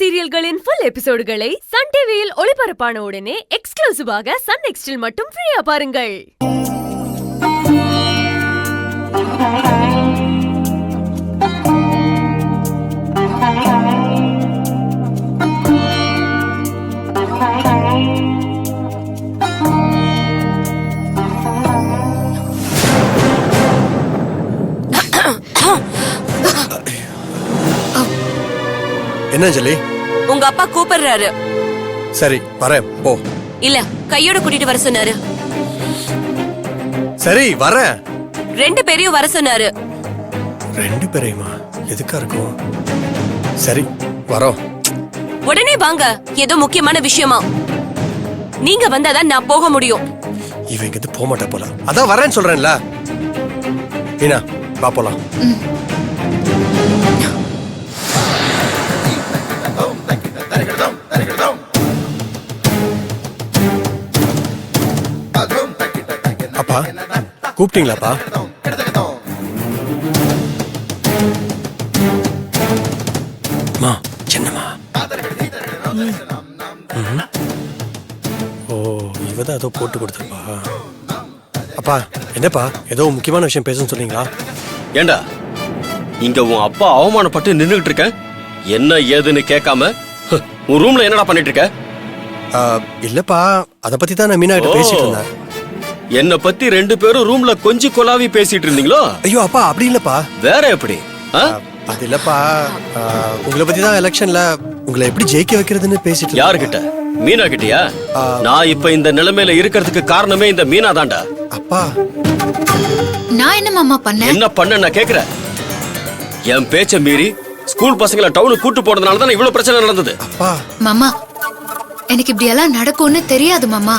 சீரியல்களின் full எபிசோடுகளை Sun டிவியில் ஒளிபரப்பான உடனே எக்ஸ்க்ளூசிவாக சன் நெக்ஸ்டில் மட்டும் ஃப்ரீயா பாருங்கள். என்ன அஞ்சலி? உங்க அப்பா கூப்பிடுறாரு. சரி வரேன் போ. இல்ல கையோட கூட்டிட்டு வர சொன்னாரு. சரி வரேன். 2 பேரையும் வர சொன்னாரு. 2 பேரையுமா? எதுக்கா இருக்கும்? சரி வரோம். உடனே வாங்க, ஏதோ முக்கியமான விஷயமா. நீங்க வந்தாதான் நான் போக முடியும். இவங்க இது போக மாட்டா போல. அதான் வரேன்னு சொல்றேன்ல. மீனா வா போலாம். அப்பா கூப்பிட்டீங்களாப்பா? மா சின்னம்மா. ஓ இவதான் ஏதோ போட்டு கொடுத்துருப்பா. அப்பா என்னப்பா ஏதோ முக்கியமான விஷயம் பேசணும்னு சொன்னீங்களா? ஏண்டா இங்க உன் அப்பா அவமானப்பட்டு நின்னுகிட்டு இருக்க, என்ன ஏதுன்னு கேட்காம உன் ரூம்ல என்னடா பண்ணிட்டு இருக்க? இல்லப்பா அத பத்தி தான் நான் மீனா கிட்ட பேசிட்டு இருந்தேன். என்ன பத்தி 2 பேரும் ரூம்ல கொஞ்சி கொலாவி பேசிட்டு இருந்தீங்களோ? ஐயோ அப்பா அப்படி இல்லப்பா. வேற எப்படி? அது இல்லப்பா, உங்களை பத்தி தான் எலெக்ஷன்ல உங்களை எப்படி ஜெயிக்க வைக்கிறதுன்னு பேசிட்டு. யாருகிட்ட? மீனா கிட்டயா? நான் இப்ப இந்த நிலைமையில இருக்கிறதுக்கு காரணமே இந்த மீனா தான்டா. அப்பா நான் என்ன மாமா பண்ணேன்? என்ன பண்ண நான் கேக்குறேன். என் பேச்ச மீறி ஸ்கூல் பசங்களை டவுனுக்கு கூட்டு போனதுனால தான் இவ்வளவு பிரச்சனை நடந்தது. அப்பா மாமா எனக்கு இப்படி எல்லாம் நடக்கும்னு தெரியாது மாமா.